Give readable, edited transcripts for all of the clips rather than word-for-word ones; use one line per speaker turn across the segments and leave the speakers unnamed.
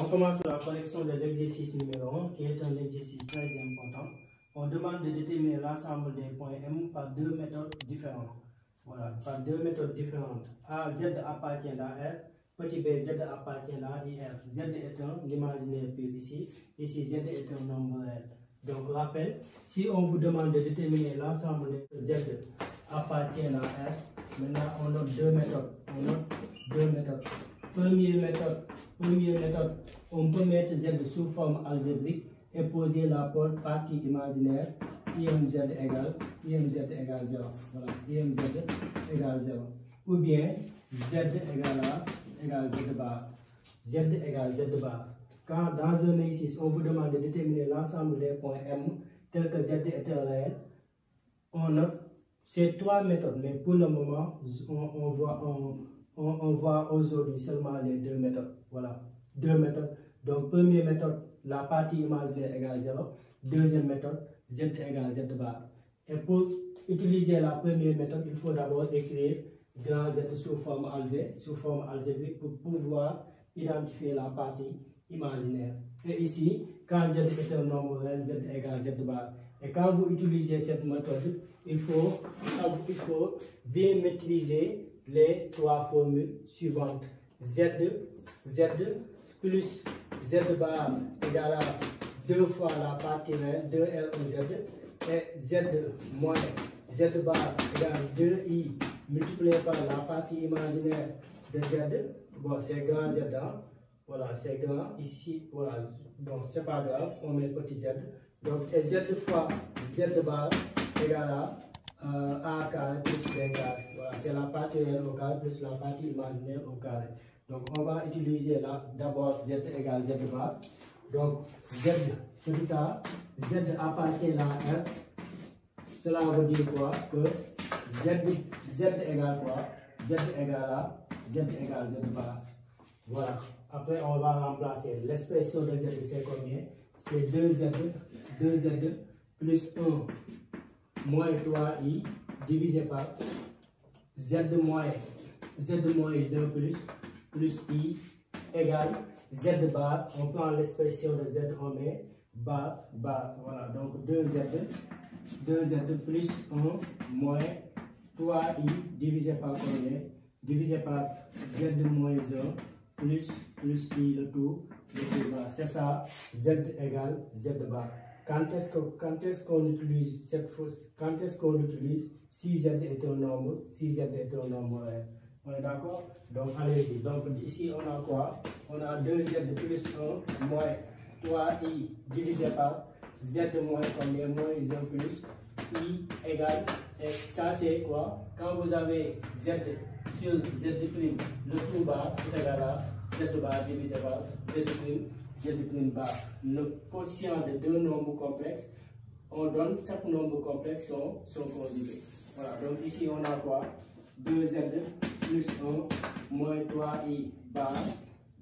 on commence la correction de l'exercice numéro 1, qui est un exercice très important. On demande de déterminer l'ensemble des points M par deux méthodes différentes. Voilà, par deux méthodes différentes. A, Z appartient à R, petit b, Z appartient à IR. Z est un imaginaire pur ici. Ici, Z est un nombre réel. Donc, rappel, si on vous demande de déterminer l'ensemble de Z appartient à R, maintenant on note deux méthodes. Première méthode, on peut mettre Z sous forme algébrique et poser la partie imaginaire IMZ égale 0. Voilà, IMZ égale 0. Ou bien Z égale Z bar. Z égale Z bar. Quand dans un exercice, on vous demande de déterminer l'ensemble des points M tel que Z est un réel, on note ces trois méthodes, mais pour le moment, on voit aujourd'hui seulement les deux méthodes. Voilà, deux méthodes. Donc, première méthode, la partie imaginaire égale 0. Deuxième méthode, Z égale Z bar. Et pour utiliser la première méthode, il faut d'abord écrire grand Z sous forme algébrique pour pouvoir identifier la partie imaginaire. Et ici, quand Z est un nombre réel, Z égale Z bar. Et quand vous utilisez cette méthode, il faut bien maîtriser les trois formules suivantes. Z plus Z bar égale à 2 fois la partie réelle, 2LZ, et Z moins Z bar égale 2I multiplié par la partie imaginaire de Z. Bon, c'est grand Z, hein? Voilà, c'est grand ici, voilà, donc c'est pas grave, on met petit Z. Donc, Z fois Z bar égale à A carré plus B carré. Voilà, c'est la partie réelle au carré plus la partie imaginaire au carré. Donc, on va utiliser là d'abord Z égale Z bar. Donc, Z, petit a, Z appartient à R. Cela veut dire quoi? Que Z égale quoi? Z égale Z bar. Voilà. Après, on va remplacer l'expression de Z, c'est combien? C'est 2Z plus 1 moins 3I divisé par Z moins 1 plus I égale Z bar. On prend l'expression de Z, on met bar. Voilà, donc 2Z plus 1 moins 3I divisé par combien? Divisé par Z moins 1 plus I le tout bar. C'est ça, Z égale Z bar. Quand est-ce qu'on utilise cette fausse? Quand est-ce qu'on utilise si Z est un nombre, réel? On est d'accord? Donc, allez-y. Donc, ici, on a quoi? On a 2Z plus 1 moins 3I divisé par Z moins combien? Moins 1 plus I égale. Et ça, c'est quoi? Quand vous avez Z sur Z', le tout bar, c'est égal à Z bar divisé par Z' bar. Le quotient de deux nombres complexes, on donne chaque nombre complexe son conjugué. Voilà, donc ici, on a quoi? 2Z plus 1 moins 3I bar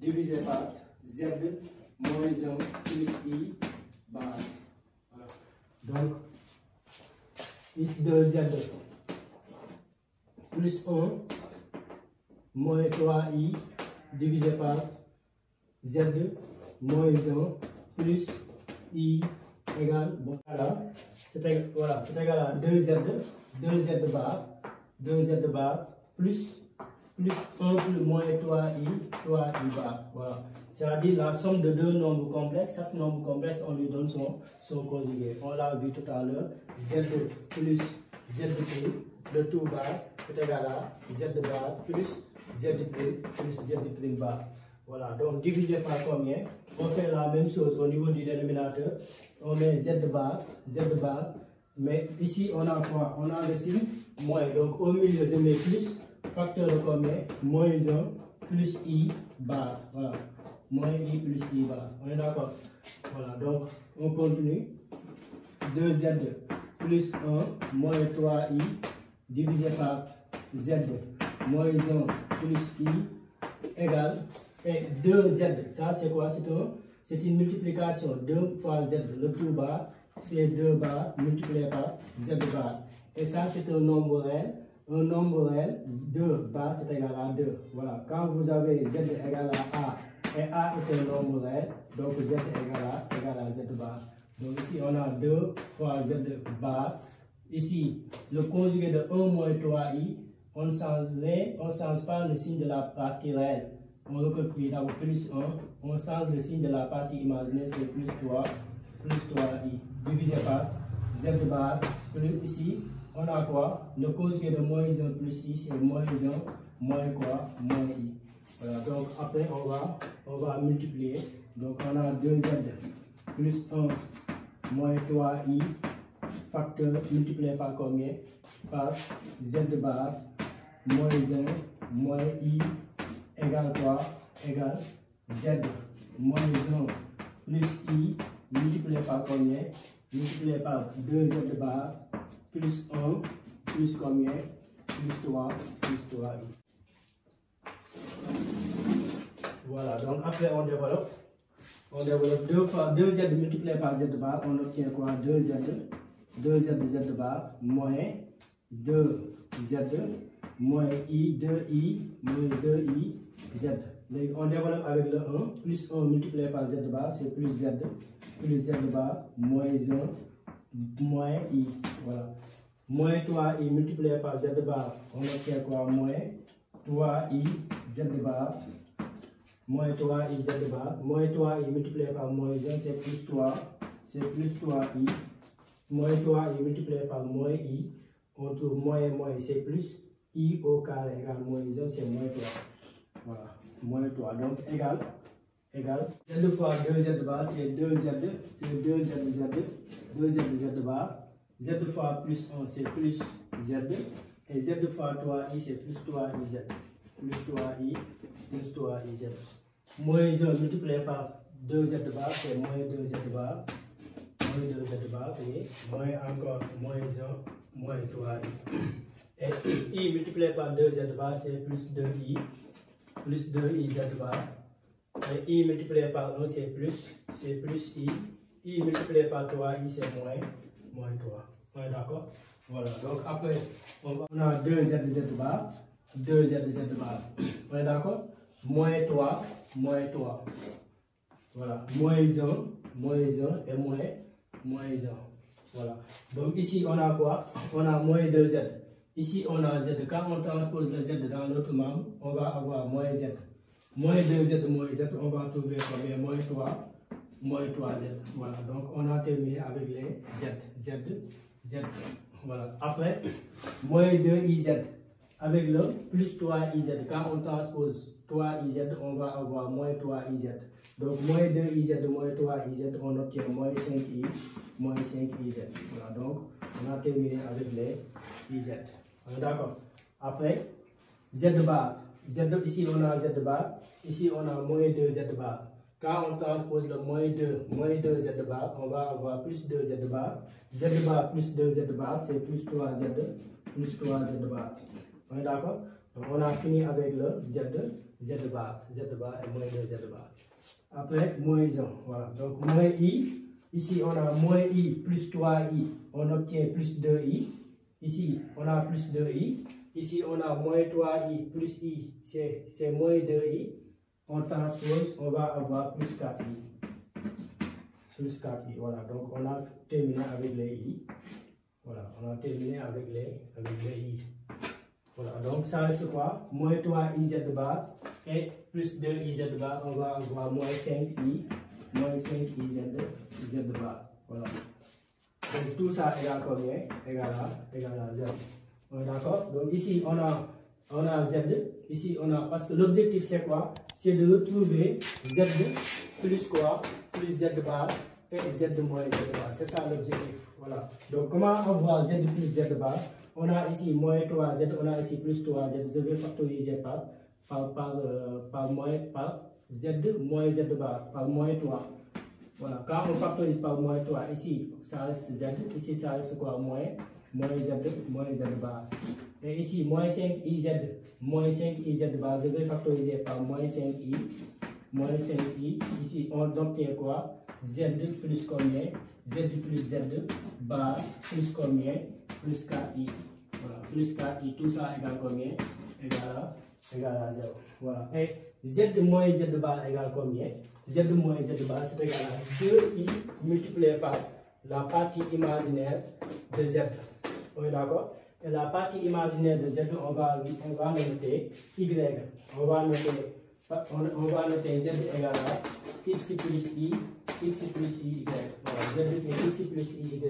divisé par Z moins 1 plus I bar. Voilà. Donc, ici 2Z plus 1 moins 3I divisé par Z moins 1 plus I égale, bon, c'est égal à 2Z bar plus 1 plus moins 3I bar. Voilà. C'est-à-dire la somme de deux nombres complexes. Chaque nombre complexe, on lui donne son conjugué. On l'a vu tout à l'heure. Z plus Z', le tout bar, c'est égal à Z bar plus Z' bar. Voilà. Donc, divisé par combien? On fait la même chose au niveau du dénominateur. On met Z bar. Mais ici, on a quoi? On a le signe moins. Donc, au milieu, je mets plus. Facteur de combien? Moins 1 plus I bar. Voilà. Moins I plus I bar. On est d'accord? Voilà. Donc, on continue. 2Z plus 1 moins 3I divisé par Z moins 1 plus I égale. Et 2Z, ça c'est quoi? C'est une multiplication. 2 fois Z, le tout bar, c'est 2 bar multiplié par Z bar. Et ça c'est un nombre réel. Un nombre réel, 2 bar c'est égal à 2. Voilà. Quand vous avez Z égale à A et A est un nombre réel, donc Z égale à Z bar. Donc ici on a 2 fois Z bar. Ici, le conjugué de 1 moins 3i, on ne change pas le signe de la partie réelle. On recopie d'abord plus 1, on change le signe de la partie imaginaire, c'est plus 3i, divisé par Z bar, plus ici, on a quoi? Le conjugué de moins 1 plus i, c'est moins 1, moins quoi? Moins i. Voilà, donc après on va multiplier. Donc on a 2z plus 1 moins 3i, facteur multiplié par combien? Par z bar moins 1 moins i égale quoi? Égale z moins 1 plus i multiplié par combien? Multiplié par 2z bar plus 1 plus combien? Plus 3i. Voilà, donc après on développe 2 fois 2z multiplié par z bar, on obtient quoi? 2z z bar moins 2z moins i, 2i moins 2i z. On développe avec le 1, plus 1 multiplié par z bar, c'est plus z bar moins 1 moins i. Voilà. Moins 3i multiplié par z bar, on obtient quoi? Moins 3i z bar. Moins 3i z bar. Moins 3i multiplié par moins 1, c'est plus 3. C'est plus 3i. Moins 3i multiplié par moins i. On trouve moins c'est plus. I au carré égale moins 1, c'est moins 3. Voilà. Moins 3. Donc égal. Z fois 2z bar, c'est 2z. C'est 2z. 2z bar. Z fois plus 1, c'est plus z. Et z fois 3i, c'est plus 3iz. Plus 3i. Plus 3iz. Moins 1 multiplié par 2z bar, c'est moins 2z bar. Moins 2z bar, et moins encore moins 1, moins 3i. Et i multiplié par 2z bar, c'est plus 2i. Plus 2iz bar. Et i multiplié par 1, c'est plus i. I multiplié par 3i, c'est moins 3. On est d'accord? Voilà, donc après, on a 2z bar. 2z bar. On est d'accord? Moins 3. Voilà. Moins 1 et moins 1. Voilà. Donc ici, on a quoi? On a moins 2z. Ici, on a z. Quand on transpose le z dans l'autre membre, on va avoir moins z. Moins 2z, moins z, on va trouver combien? Moins 3z. Voilà. Donc on a terminé avec les z. Voilà. Après, moins 2iz. Avec le plus 3iz, quand on transpose 3iz, on va avoir moins 3iz. Donc moins 2iz, moins 3iz, on obtient moins 5i, moins 5iz. Voilà, donc on a terminé avec les iz. D'accord. Après, z bar. Ici on a z bar, ici on a moins 2z bar. Quand on transpose le moins 2z bar, on va avoir plus 2z bar. Z bar plus 2z bar, c'est plus 3z bar. On est d'accord? Donc on a fini avec le z bar et moins 2z bar. Après, moins 1. Voilà. Donc moins i. Ici, on a moins i plus 3i. On obtient plus 2i. Ici, on a plus 2i. Ici, on a moins 3i plus i. C'est moins 2i. On transpose, on va avoir plus 4i. Plus 4i. Voilà. Donc on a terminé avec les i. Voilà. On a terminé avec les i. Voilà, donc ça reste quoi? Moins 3iz bar et plus 2iz bar, on va avoir moins 5i, z bar. Voilà. Donc tout ça égale combien? Égale à 0. On est d'accord? Donc ici on a z, ici on a, parce que l'objectif c'est quoi? C'est de retrouver z plus quoi? Plus z bar et z moins z bar. C'est ça l'objectif. Voilà. Donc comment avoir z plus z bar? On a ici moins 3z, on a ici plus 3z. Je vais factoriser par z moins z bar, par moins 3. Voilà, quand on factorise par moins 3, ici ça reste z, ici ça reste quoi? Moins z bar. Et ici moins 5iz bar, je vais factoriser par moins 5i. Ici on obtient quoi? Z plus combien? Z plus z bar plus combien? Plus 4i. Voilà, plus 4i, tout ça égale combien? Égale à 0. Voilà. Et Z moins Z bar égale combien? Z moins Z bar c'est égal à 2i multiplié par la partie imaginaire de Z. On est d'accord? Et la partie imaginaire de Z, on va noter Y. On va noter Z égale à X plus I, Y. Voilà, Z c'est X plus I, Y.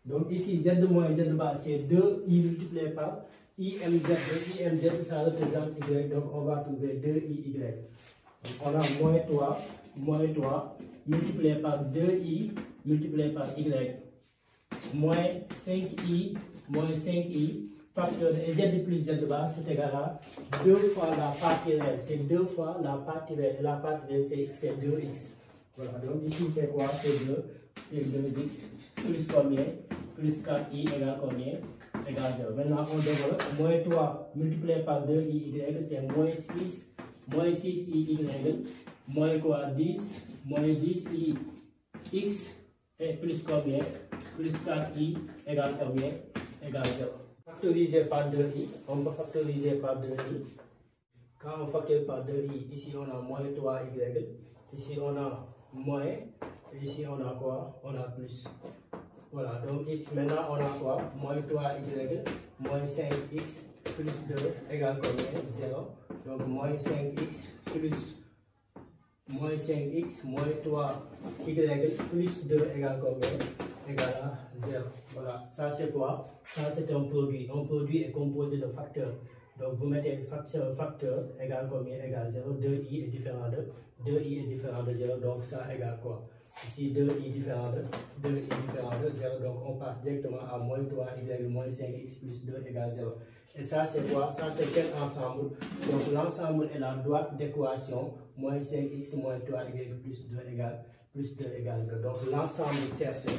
Donc ici, Z moins Z bar, c'est 2i multiplié par IMZ. IMZ, ça représente Y, donc on va trouver 2i, Y. Donc on a moins 3 multiplié par 2i multiplié par Y. Moins 5i, facteur de Z plus Z bar, c'est égal à 2 fois la partie réelle. C'est 2 fois la partie réelle. La partie réelle, c'est 2x. Voilà, donc ici c'est quoi? C'est 2. C'est 2x. Plus combien? Plus 4i égale combien? Égale 0. Maintenant on développe. Moins 3 multiplié par 2i, c'est moins 6. Moins 6i, moins quoi? 10. Moins 10i, x. Et plus combien? Plus 4i égale combien? Égale 0. Factorisé par 2i, on peut factoriser par 2i. Quand on factorise par 2i, ici on a moins 3y, ici on a moins, et ici on a quoi? On a plus. Voilà, donc ici, maintenant on a quoi? Moins 3y, moins 5x, plus 2 égale combien? 0. Donc moins 5x plus moins 5x moins 3y plus 2 égale combien? Égale à 0. Voilà, ça c'est quoi? Ça c'est un produit. Un produit est composé de facteurs. Donc vous mettez facteur égale combien? Égale 0. 2i est différent de 0. Donc ça égale quoi? Ici 2i différent de 0. Donc on passe directement à moins 3y moins 5x plus 2 égale 0. Et ça c'est quoi? Ça c'est quel ensemble? Donc l'ensemble est la droite d'équation moins 5x moins 3y plus 2 égale 0. Donc l'ensemble CC.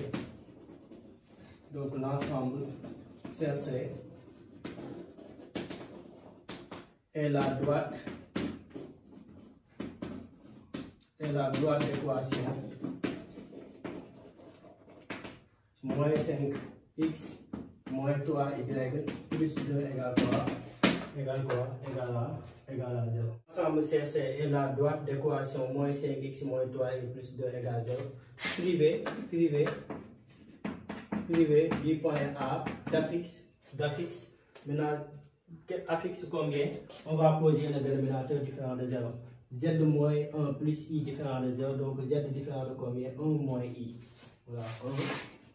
Donc l'ensemble CC est la droite d'équation moins 5x moins 3y plus 2 égale quoi? Égale à 0. L'ensemble CC est la droite d'équation moins 5x moins 3y plus 2 égale 0. Privé du point A d'affixe. Maintenant, affixe combien? On va poser le dénominateur différent de 0. Z moins 1 plus I différent de 0. Donc Z différent de combien? 1 moins I. Voilà,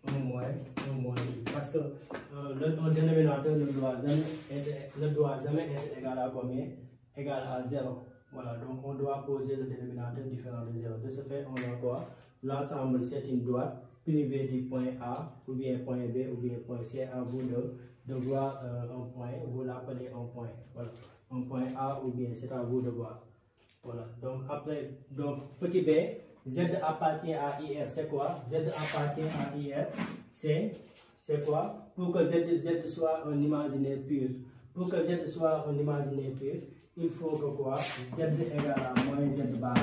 1 moins I. Parce que le dénominateur ne doit jamais être égal à combien? Égal à 0. Voilà, donc on doit poser le dénominateur différent de 0. De ce fait, on a quoi? L'ensemble, c'est une droite privée du point A, ou bien point B, ou bien point C. À vous de voir un point, vous l'appelez un point. Voilà, un point A ou bien c'est à vous de voir. Voilà, donc après, petit b, Z appartient à IR, c'est quoi? Z appartient à IR, c'est quoi? Pour que Z soit un imaginaire pur. Pour que Z soit un imaginaire pur, il faut que quoi? Z égale à moins Z bar.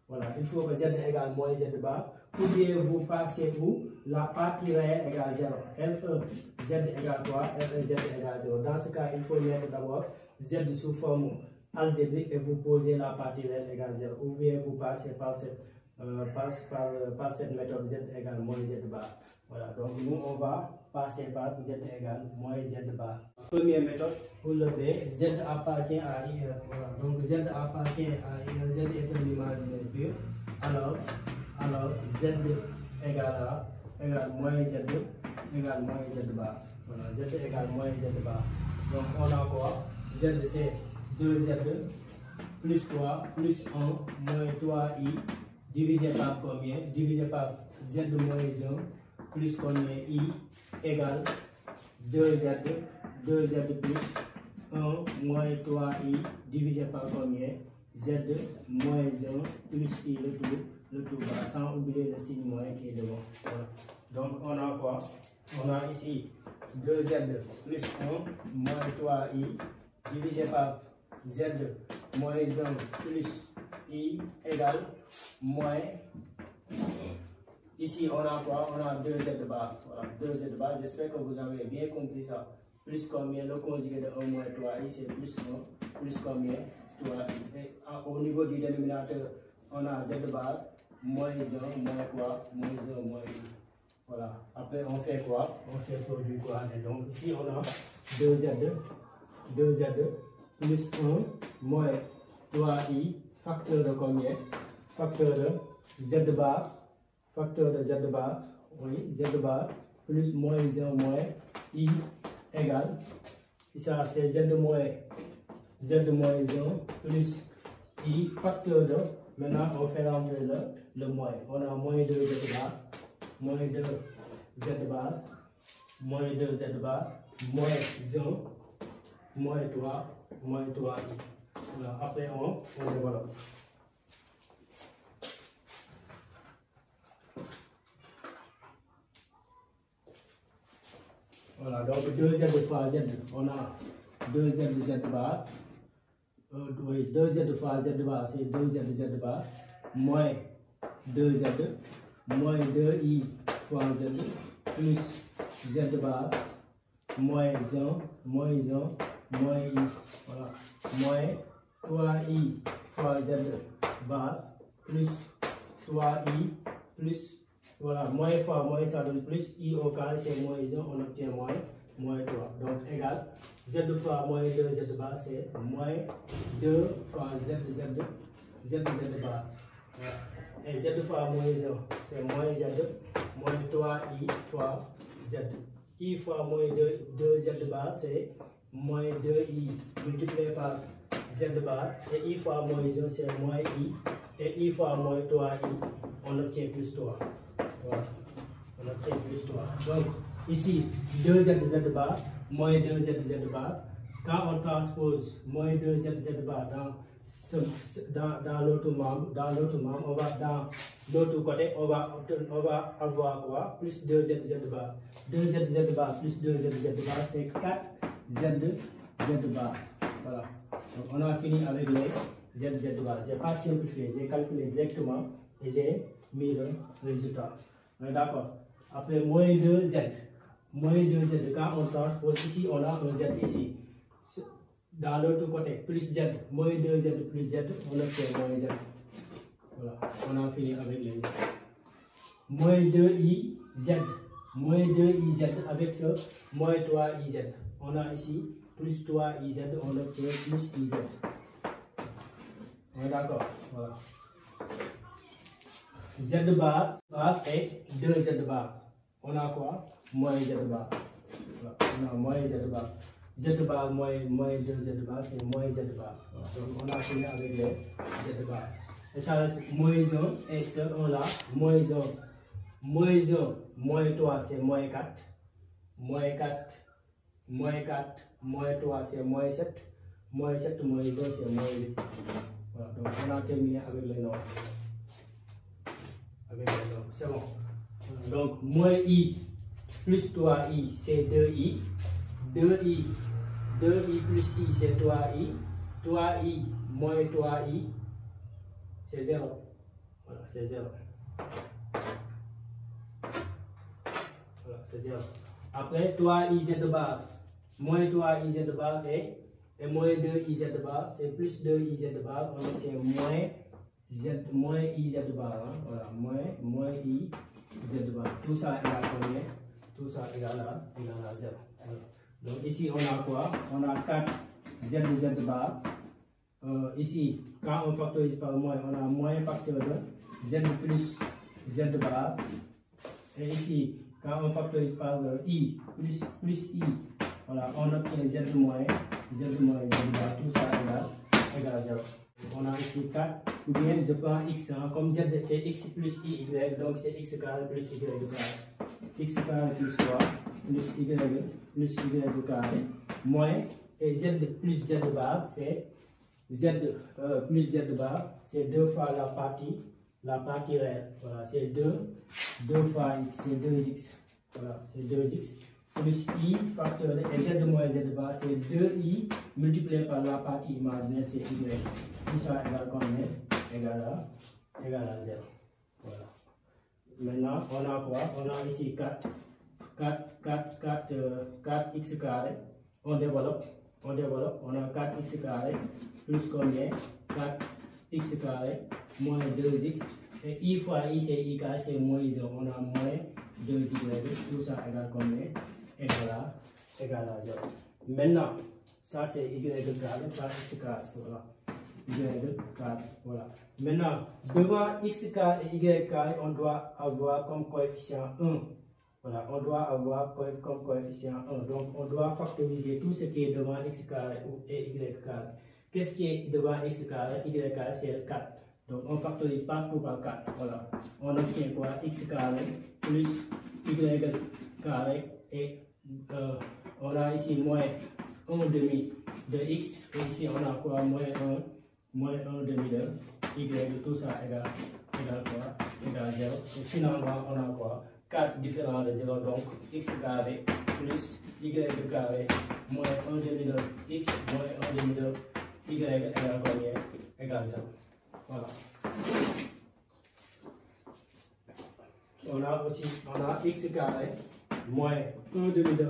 Voilà, il faut que Z égale moins Z bar. Ou bien vous passez où? La partie réelle égale 0. L1, Z égale quoi? L1, Z égale 0. Dans ce cas, il faut mettre d'abord Z sous forme algébrique et vous posez la partie réelle égale 0. Ou bien vous passez par cette méthode Z égale moins Z bar. Voilà, donc nous on va passer par Z égale moins Z bar. Première méthode pour le B, Z appartient à IR. Voilà, donc Z appartient à IR, Z est un imaginaire pur. Alors Z égale moins Z égale moins Z bar. Voilà, Z égale moins Z bar. Donc on a quoi? Z c'est 2Z plus quoi? Plus 1 moins 3i divisé par combien? Divisé par Z moins 1 plus combien? I égale 2Z plus 1 moins 3i divisé par combien? Z moins 1 plus I le tout bas, sans oublier le signe moins qui est devant. Voilà. Donc on a quoi? On a ici 2Z plus 1 moins 3i divisé par Z moins 1 plus I égale moins. Ici on a quoi? On a 2Z bar. Voilà, 2Z bar. J'espère que vous avez bien compris ça. Plus combien? Le conjugué de 1 moins 3i c'est plus 1. Plus combien? 3i. Et au niveau du dénominateur, on a z bar moins 1, moins quoi, moins 1, moins 2. Voilà. Après, on fait quoi? On fait produit quoi? Et donc, ici, on a 2z plus 1 moins 3i, facteur de combien? Facteur de z bar, oui, z bar, plus moins 1 moins i égale, ça c'est z moins 1 plus i, facteur de, maintenant on fait rentrer le moins, on a moins 2 z bar, moins 2 z bar, moins 2 z bar, moins 1, moins 3 i. Voilà. Après on développe. Voilà, donc 2z fois z, on a 2z bar, oui, 2z fois z bar, c'est 2z bar, moins 2z, moins 2i fois z, plus z bar, moins 1, moins i, voilà, moins 3i fois z bar, plus 3i, plus, voilà, moins fois moins ça donne plus, i au carré c'est moins 1, on obtient moins 3. Donc égal, z fois moins 2 z bar c'est moins 2 fois z bar. Voilà. Et z fois moins 1 c'est moins z, moins 3i fois z. I fois moins 2 z bar c'est moins 2i multiplié par z bar. Et i fois moins 1 c'est moins i. Et i fois moins 3i, on obtient plus 3. Voilà. On obtient plus 3. Donc, ici, 2z bar, moins 2z bar. Quand on transpose moins 2z bar dans l'autre membre, on va dans l'autre côté, on va avoir quoi? Plus 2z bar. 2z bar plus 2z bar, c'est 4z bar. Voilà. Donc, on a fini avec les z bar. Je n'ai pas simplifié, j'ai calculé directement et j'ai mis le résultat. D'accord. Après moins 2z, quand on transpose ici, on a un z ici. Dans l'autre côté, plus z, moins 2z plus z, on obtient moins z. Voilà, on a fini avec les z. Moins 2iz, avec ce moins 3iz. On a ici plus 3iz, on obtient plus iz. D'accord, voilà. Z bar et 2z bar. On a quoi? Moins z bar. Voilà. On a moins z bar. Z bar moins 2z bar, c'est moins z bar. Voilà. Donc on a fini avec les z bar. Et ça, moins 1 et ce 1 là, moins 1, moins 3 c'est moins 4, moins 3 c'est moins 7, moins 7, moins 1 c'est moins 8. Voilà. Donc on a terminé avec les nombres. C'est bon. Donc, moins i plus 3i, c'est 2i. 2i plus i, c'est 3i. 3i moins 3i, c'est 0. Voilà, c'est 0. Voilà, c'est 0. Après, 3iz bar, moins 3iz bar et moins 2iz bar, c'est plus 2iz bar. On obtient moins iz bar, hein? Voilà, moins i z bar. Tout ça égale combien? Tout ça égale à 0. Voilà. Donc ici on a quoi? On a 4 z bar. Ici, quand on factorise par moins, on a moins facteur de z plus z bar. Et ici, quand on factorise par i plus i, voilà, on obtient z moins z bar. Tout ça égale à 0. On a ici 4, ou bien je prends x, hein, comme z c'est x plus y, donc c'est x carré plus y carré. X carré plus 3, plus y carré, moins, et z plus z bar, c'est z plus z bar, c'est 2 fois la partie réelle. Voilà, c'est 2 fois x, c'est 2x. Voilà, c'est 2x. Plus i facteur de z moins z bar, c'est 2i multiplié par la partie imaginaire, c'est y. Tout ça égale combien? Égale à 0. Voilà. Maintenant, on a quoi? On a ici 4x carré. On développe. on développe, on a 4x carré plus combien? 4x carré moins 2x. Et i fois i, c'est i carré, c'est moins 1. On a moins 2y. Tout ça égale combien? Égal à 0. Maintenant, ça c'est y carré par x carré. Voilà. Y carré. Voilà. Maintenant, devant x carré et y carré, on doit avoir comme coefficient 1. Voilà, on doit avoir comme coefficient 1. Donc, on doit factoriser tout ce qui est devant x carré et y carré. Qu'est-ce qui est devant x carré? Y carré, c'est 4. Donc, on factorise partout par 4. Voilà. On obtient quoi? X carré plus y carré et on a ici moins 1 demi de x. Et ici, on a quoi? Moins 1 demi de y. Tout ça égale quoi? Égale 0. Et finalement, on a quoi? 4 différents de 0, donc x carré plus y carré moins 1 demi de x moins 1 demi de y égale combien? Égale 0. Voilà. On a x carré moins 1 demi de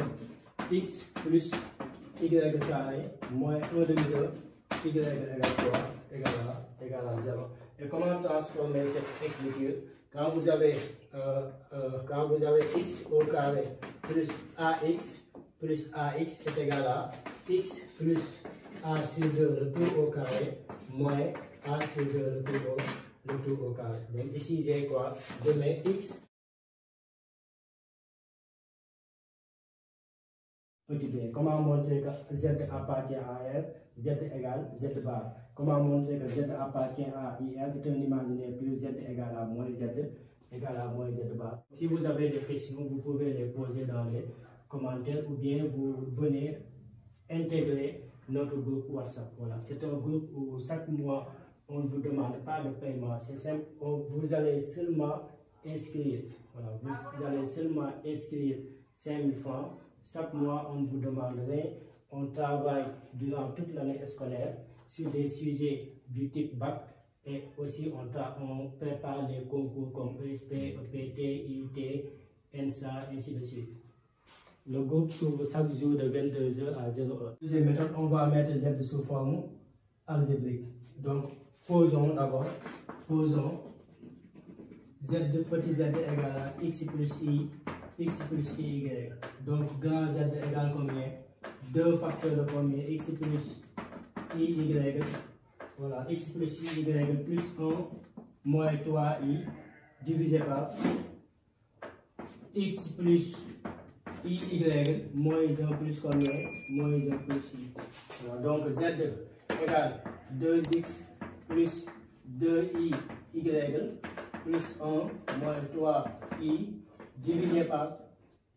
x plus y carré moins 1 demi de y égale quoi? Égale à 0. Et comment transformer cette écriture? Quand vous avez x au carré plus ax, c'est égal à x plus a sur 2 le tout au carré moins a sur 2 le tout au carré. Donc ici j'ai quoi? Je mets x petit b. Comment montrer que z appartient à R? Z égale z bar. Comment montrer que z appartient à IR est un imaginaire plus z égale à moins z bar. Si vous avez des questions, vous pouvez les poser dans les commentaires ou bien vous venez intégrer notre groupe WhatsApp. Voilà, c'est un groupe où chaque mois on ne vous demande pas de paiement. C'est simple, vous allez seulement inscrire. Voilà, vous allez seulement inscrire 5 000 francs. Chaque mois, on ne vous demande rien. On travaille durant toute l'année scolaire sur des sujets du type bac et aussi on prépare les concours comme ESP, EPT, IUT, ENSA, ainsi de suite. Le groupe s'ouvre chaque jour de 22h à 0h. Deuxième méthode, on va mettre Z sous forme algébrique. Donc, posons d'abord, Z de petit z égale à x plus i, y. Donc, grand Z égale combien? 2 facteurs de combien? X plus y. Voilà, x plus y plus 1 moins 3i divisé par x plus y moins 1 plus combien? Moins 1 plus i. Voilà, donc z égale 2x plus 2y plus 1 moins 3i divisé par,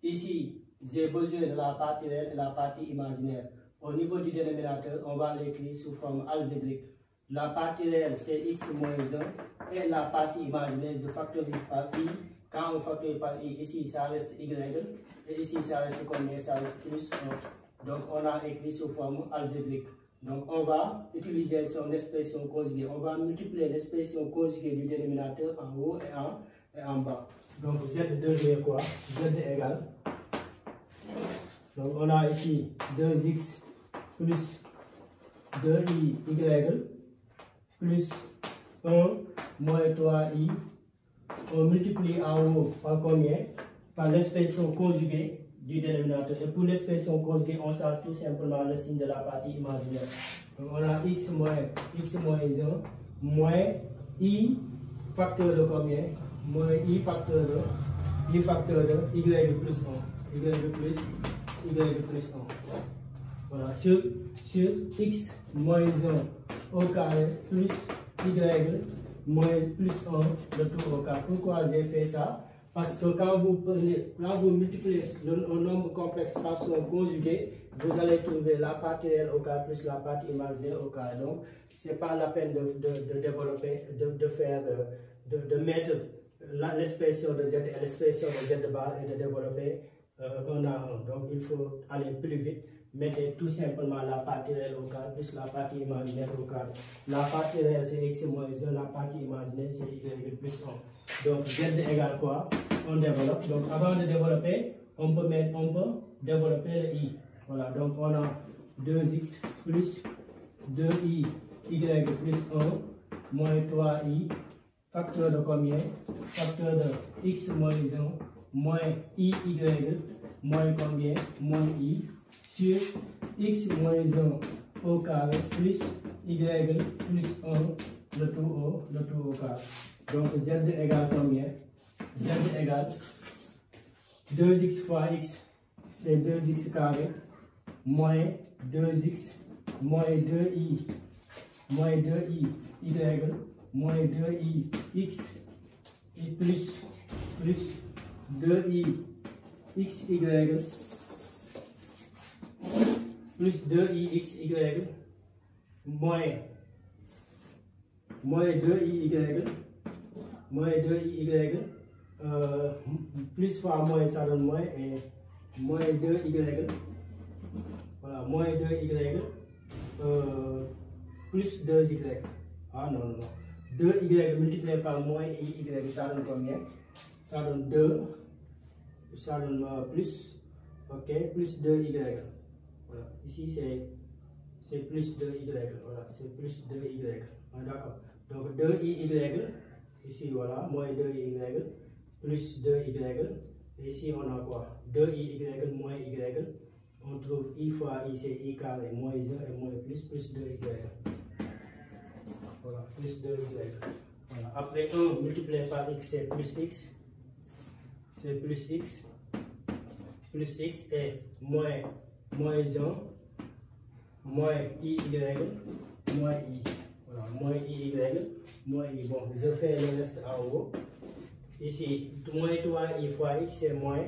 ici j'ai besoin de la partie réelle et la partie imaginaire. Au niveau du dénominateur, on va l'écrire sous forme algébrique. La partie réelle c'est x moins 1 et la partie imaginaire je factorise par i. Quand on factorise par i, ici ça reste y et ici ça reste combien? Ça reste plus 1. Donc on a écrit sous forme algébrique. Donc on va utiliser son expression conjuguée. On va multiplier l'expression conjuguée du dénominateur en haut et en bas. Donc z devient quoi? Z égale. Donc on a ici 2x plus 2y plus 1 moins 3i. On multiplie en haut par combien? Par l'expression conjuguée du dénominateur. Et pour l'expression conjuguée, on change tout simplement le signe de la partie imaginaire. Donc on a x moins 1 moins i facteur de combien? Moins i facteur de y plus 1. Y plus 1. Voilà, sur x moins 1 au carré plus y moins plus 1 de tout au carré. Pourquoi j'ai fait ça? Parce que quand vous multipliez un nombre complexe par son conjugué, vous allez trouver la partie réelle au carré plus la partie imaginaire au carré. Donc, ce n'est pas la peine de développer, de mettre l'expression de z et l'expression de z bar et de développer un à un. Donc, il faut aller plus vite. Mettez tout simplement la partie réelle au carré plus la partie imaginaire au carré. La partie réelle c'est x moins 1, la partie imaginaire c'est y plus 1. Donc z égale quoi? On développe. Donc avant de développer, on peut développer le i. Voilà, donc on a 2x plus 2y plus 1 moins 3y, facteur de combien? Facteur de x moins 1 moins y moins combien? Moins y sur x moins 1 au carré plus y plus 1 le tout au carré. Donc z égale combien? Z égale 2x fois x, c'est 2x carré, moins 2x, moins 2y, moins 2y, y, moins 2y, x, et plus 2y, x, y, plus 2y, x, y, moins 2y, moins 2y, plus fois moins, ça donne moins, et moins 2y, voilà, moins 2y, plus 2y. Ah non, 2y multiplié par moins y, ça donne combien? Ça donne 2, ça donne plus, ok, plus 2y. Voilà, ici c'est plus 2y, voilà, c'est plus 2y. Ah, d'accord, donc 2y, ici voilà, moins 2y, plus 2y, et ici on a quoi? 2y moins y, on trouve i fois i, c'est i carré, moins 1 et moins plus 2y. Voilà, plus 2y. Voilà. Après 1 multiplié par x, c'est plus x. C'est plus x et moins 1, moins i, moins i. Voilà, moins i, moins i. Bon, je fais le reste en haut. Ici, moins 3i fois x, c'est moins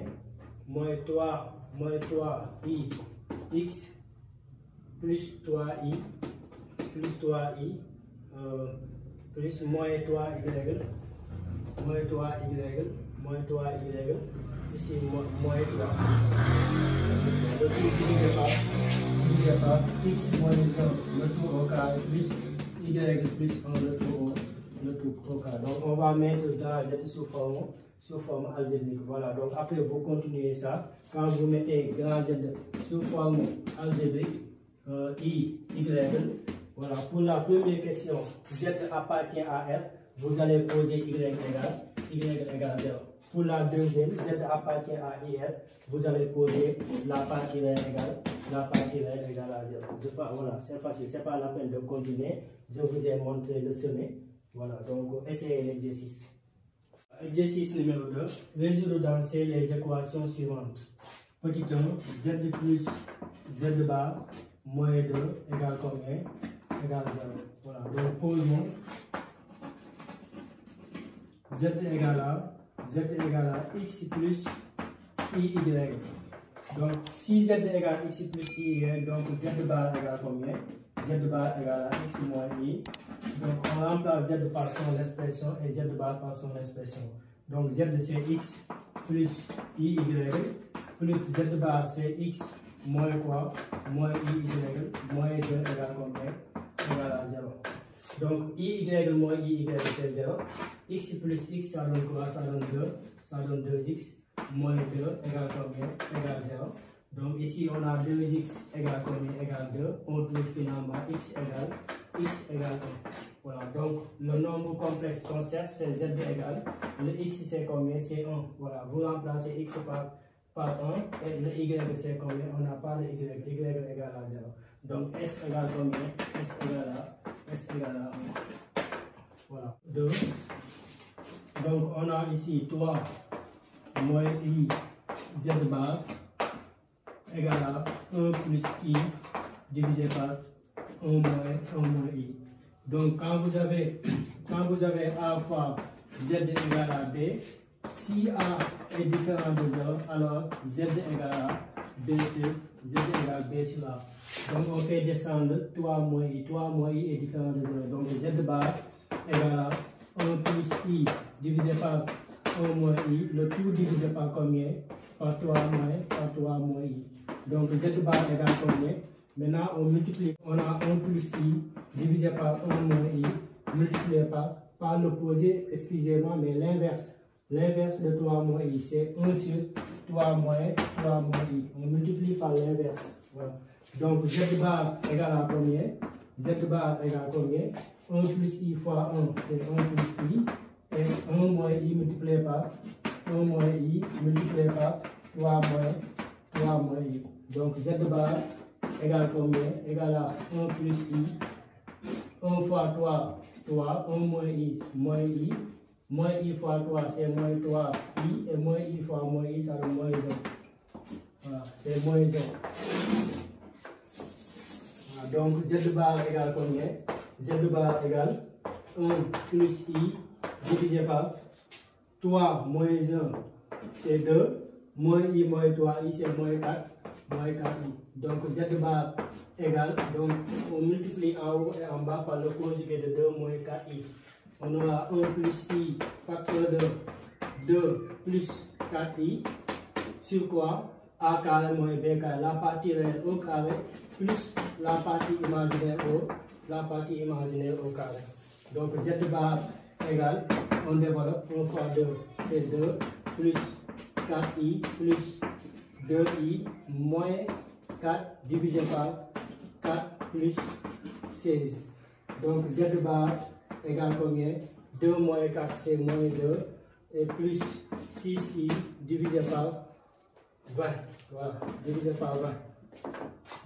3i x plus 3i plus moins 3y, ici moins 3. Le tout divisé par x moins 1, le tout au carré, plus y plus 1, le tout au carré. Donc on va mettre dans z sous forme algébrique. Voilà, donc après vous continuez ça. Quand vous mettez grand Z sous forme algébrique, i, y, voilà, pour la première question, z appartient à R, vous allez poser y égale 0. Pour la deuxième, z appartient à IR, vous allez poser la partie R égale à 0. Voilà, c'est facile, c'est pas la peine de continuer. Je vous ai montré le sommet. Voilà, donc essayez l'exercice. Exercice numéro 2. Résoudre dans les équations suivantes. Petit 1, z plus z bar moins 2 égale combien? Égale 0. Voilà, donc posons z égale à x plus y. Donc si z égale x plus y, donc z bar égale combien? Z bar égale à x moins y. Donc on remplace z par son expression et z bar par son expression. Donc z c'est x plus y plus z bar c'est x moins quoi? Moins y moins 2 égale combien? Égale à 0. Donc y moins y c'est 0. X plus x ça donne quoi? Ça donne 2. Ça donne 2x moins 2 égale combien? Égale 0. Donc ici on a 2x égale combien? Égale 2. On trouve finalement x égale 1. Voilà, donc le nombre complexe qu'on cherche c'est z égale. Le x c'est combien? C'est 1. Voilà, vous remplacez x par 1 et le y c'est combien? On n'a pas le y égale à 0. Donc s égale combien? S égale à 1. Voilà, 2. Donc on a ici 3 moins i z bar égale à 1 plus i divisé par 1 moins i. Donc quand vous avez a fois z égale à b, si a est différent de 0, alors z égale à b sur a. Donc on fait descendre 3 moins i. 3 moins i est différent de 0. Donc z bar égale à 1 plus i divisé par 1 moins i. Le tout divisé par combien? Par 3 moins i. Donc z bar égale combien? Maintenant on multiplie. On a 1 plus i divisé par 1 moins i multiplié par l'opposé, excusez-moi, mais l'inverse. L'inverse de 3 moins i, c'est 1 sur 3 moins i. On multiplie par l'inverse. Voilà. Donc Z bar égale à combien? Z bar égale combien? 1 plus I fois 1, c'est 1 plus I. Et 1 moins I multiplié par 1 moins I multiplié par 3 moins I. Donc Z bar égale combien? Égale à 1 plus I. 1 fois 3, 1 moins I, moins I fois 3, c'est moins 3I, et moins I fois moins I, ça donne moins 1. Voilà, c'est moins 1. Voilà, donc Z bar égale combien? Z bar égale 1 plus I divisé par 3 moins 1, c'est 2, moins I moins 3I, c'est moins 4I. Donc Z bar égale, donc on multiplie en haut et en bas par le conjugué de 2 moins 4i. On aura 1 plus i facteur de 2 plus 4i sur quoi? A carré moins b carré, la partie réelle au carré plus la partie imaginaire au carré. Donc Z bar égale, on développe 1 fois 2, c'est 2 plus 4i plus 2i moins 4 divisé par 4 plus 16. Donc Z bar égale combien? 2 moins 4 c'est moins 2 et plus 6i divisé par 20. Voilà, divisé par 20.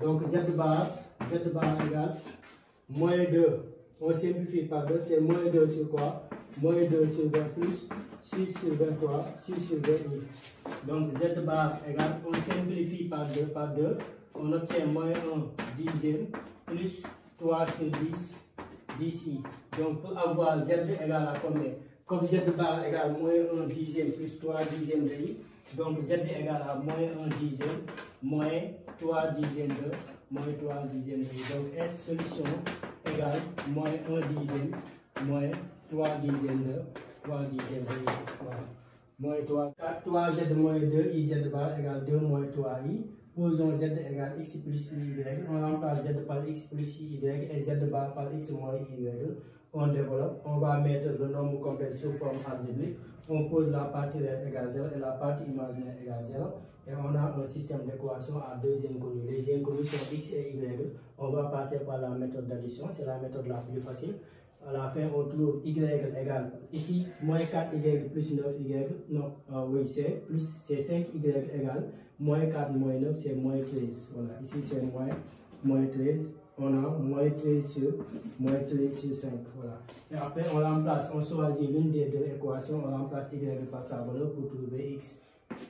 Donc Z bar égale moins 2. On simplifie par 2, c'est moins 2 sur quoi? Moins 2 sur 20 plus 6 sur 23, 6 sur 20i. Donc Z bar égale, on simplifie par 2, on obtient moins 1 dixième plus 3 sur 10, 10i. Donc pour avoir Z égale à combien? Comme Z bar égale moins 1 dixième plus 3 dixièmes de i, donc Z égale à moins 1 dixième moins 3 dixièmes de moins 3 dixièmes de i. Donc S solution égale moins 1 dixième moins 3 dixièmes de 3 dixièmes de i. Voilà. Moins 3, 3Z moins 2, IZ bar égale 2 moins 3i. Posons Z égale x plus y. On remplace Z par x plus y et Z bar par x moins y. On développe. On va mettre le nombre complexe sous forme algébrique. On pose la partie réelle égale 0 et la partie imaginaire égale 0. Et on a un système d'équation à deux inconnus. Les inconnus sont x et y. On va passer par la méthode d'addition. C'est la méthode la plus facile. À la fin, on trouve y égale, ici, moins 4y plus 9y, non, oui, c'est 5y égale, moins 4 moins 9, c'est moins 13. Voilà, ici c'est moins 13. On a moins 13 sur 5. Voilà. Et après, on remplace, on choisit l'une des deux équations, on remplace y par sa valeur pour trouver x.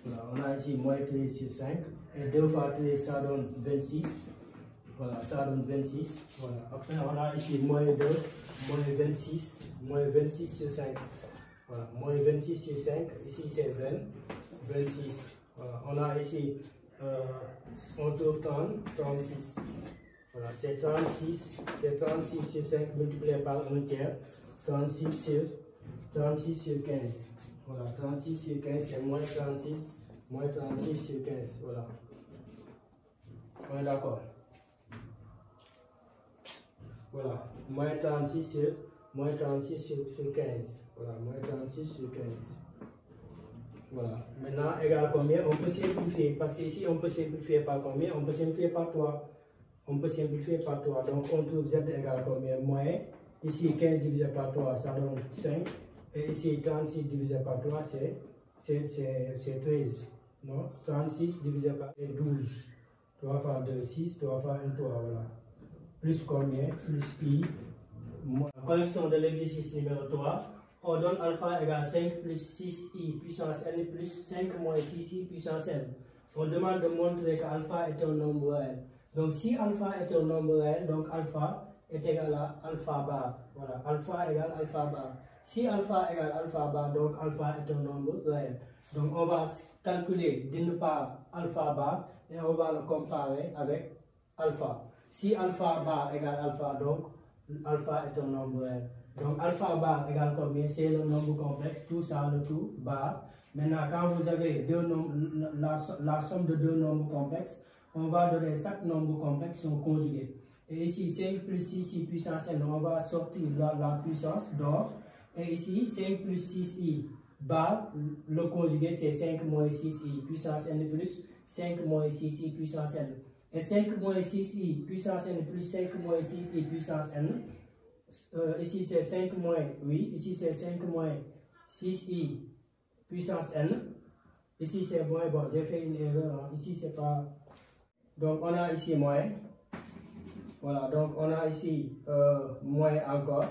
Voilà, on a ici moins 13 sur 5. Et 2 fois 13, ça donne 26. Voilà, ça donne 26. Voilà. Après, on a ici moins 2, moins 26 sur 5. Voilà, moins 26 sur 5. Ici, c'est 26. Voilà, on a ici, on trouve 36. Voilà, c'est 36 sur 5 multiplié par 1 tiers. 36 sur 15. Voilà, 36 sur 15, c'est moins 36 sur 15. Voilà. On est d'accord? Voilà, moins 36 sur 15. Voilà, moins 36 sur 15. Voilà, maintenant, égal combien? On peut simplifier, parce qu'ici, on peut simplifier par combien? On peut simplifier par 3. Donc, on trouve Z égale combien? Moins, ici, 15 divisé par 3, ça donne 5. Et ici, 36 divisé par 3, c'est 13. Non, 36 divisé par 12. 3 fois 2, 6, 3 fois 1, 3, voilà. Plus combien? Plus i. Correction de l'exercice numéro 3. On donne alpha égale 5 plus 6i puissance n plus 5 moins 6i puissance n. On demande de montrer qu'alpha est un nombre réel. Donc si alpha est un nombre réel, donc alpha est égal à alpha bar. Voilà, alpha égale alpha bar. Si alpha égale alpha bar, donc alpha est un nombre réel. Donc on va calculer d'une part alpha bar et on va le comparer avec alpha. Si alpha bar égale alpha, donc alpha est un nombre réel. Donc alpha bar égale combien? C'est le nombre complexe, tout ça, le tout, bar. Maintenant, quand vous avez deux nombres, la somme de deux nombres complexes, on va donner chaque nombre complexe son conjugué. Et ici, 5 plus 6i puissance n, on va sortir la puissance d'or. Et ici, 5 plus 6i bar, le conjugué c'est 5 moins 6i puissance n plus 5 moins 6i puissance n. Et 5 moins 6i puissance n plus 5 moins 6i puissance n. Ici c'est 5 moins 8. Ici c'est 5 moins 6i puissance n. Ici c'est moins, bon j'ai fait une erreur, hein. Ici c'est pas... Donc on a ici moins. Voilà, donc on a ici moins encore.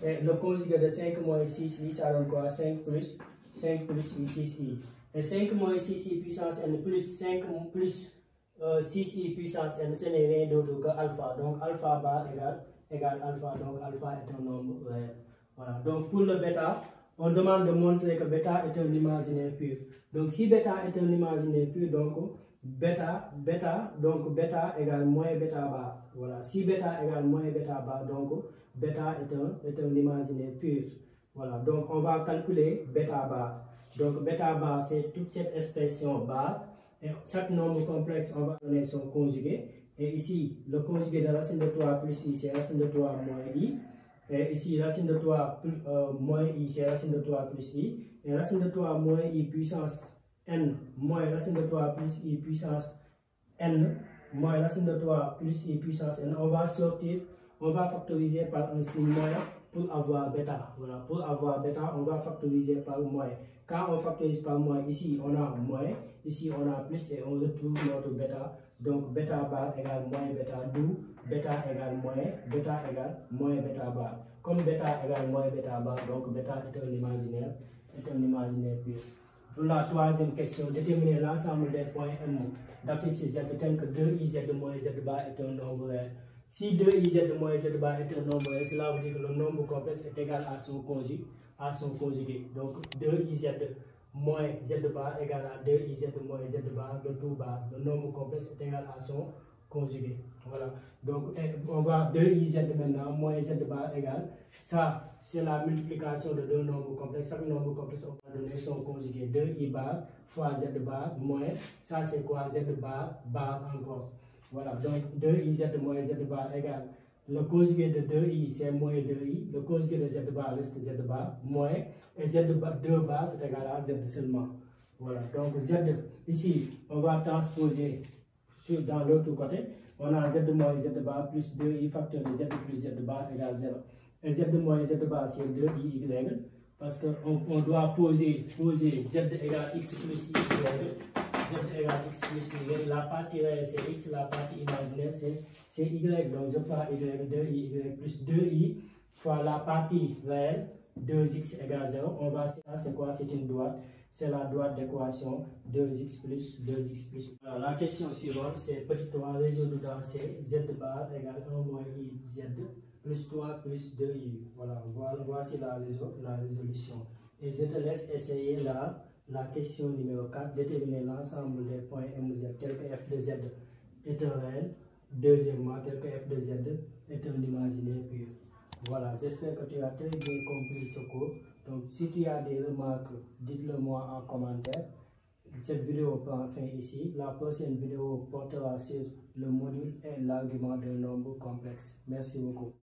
Et le conjugué de 5 moins 6i, ça donne quoi? 5 plus i, 6i. Et 5 moins 6i puissance n plus 5 plus 6i puissance n, ce n'est rien d'autre que alpha. Donc alpha bar égale alpha. Donc alpha est un nombre réel. Voilà, donc pour le bêta, on demande de montrer que bêta est un imaginaire pur. Donc si bêta est un imaginaire pur, donc bêta égale moins bêta bar. Voilà, si bêta égale moins bêta bar, donc bêta est un imaginaire pur. Voilà, donc on va calculer bêta bar. Donc bêta bar, c'est toute cette expression bar. Et chaque nombre complexe, on va donner son conjugué. Et ici, le conjugué de racine de 3 plus i, c'est racine de 3 moins i. Et ici, racine de 3 moins i, c'est racine de 3 plus i. Et racine de 3 moins i puissance n moins racine de 3 plus i puissance n moins racine de 3 plus i puissance n. On va sortir, on va factoriser par un signe moins pour avoir bêta. Voilà, pour avoir bêta, on va factoriser par moins. Quand on factorise par moins, ici on a moins, ici on a plus et on retrouve notre bêta. Donc bêta bar égale moins bêta, d'où bêta égale moins bêta bar. Comme bêta égale moins bêta bar, donc bêta est un imaginaire pur. Pour la troisième question, déterminer l'ensemble des points M d'affixe Z tel que 2iz moins z bar est un nombre réel. Si 2iz moins z bar est un nombre réel, cela veut dire que le nombre complexe est égal à son conjugué. Donc 2iz moins z bar égale à 2iz moins z bar, le tout bar. Le nombre complexe est égal à son conjugué. Voilà. Donc on va 2iz maintenant moins z bar égale. Ça, c'est la multiplication de deux nombres complexes. Chaque nombre complexe, on va donner son conjugué. 2i bar fois z bar moins. Ça, c'est quoi? Z bar encore. Voilà. Donc 2iz moins z bar égale. Le conjugué de 2i, c'est moins 2i. Le conjugué de z bar reste z bar moins. Et z bar, 2 bar, c'est égal à z seulement. Voilà. Donc z, ici, on va transposer dans l'autre côté. On a z moins z bar plus 2i facteur de z plus z bar égale 0. Et z moins z bar, c'est 2i y. Parce qu'on doit poser z égale x plus y. Z égale x plus y. La partie réelle, c'est x. La partie imaginaire, c'est y. Donc je prends y, 2i plus 2i fois la partie réelle, 2x égale 0. On va, ça c'est quoi? C'est une droite. C'est la droite d'équation 2x plus. Alors, la question suivante, c'est petit 3 résoudre dans C, z bar égale 1 moins i z plus 3 plus 2i. Voilà, voici la résolution. Et je te laisse essayer la question numéro 4, déterminer l'ensemble des points MZ tel que f de z est un réel. Deuxièmement, tel que f de z est un imaginaire pur. Voilà, j'espère que tu as très bien compris ce cours. Donc, si tu as des remarques, dites-le moi en commentaire. Cette vidéo prend fin ici. La prochaine vidéo portera sur le module et l'argument d'un nombre complexe. Merci beaucoup.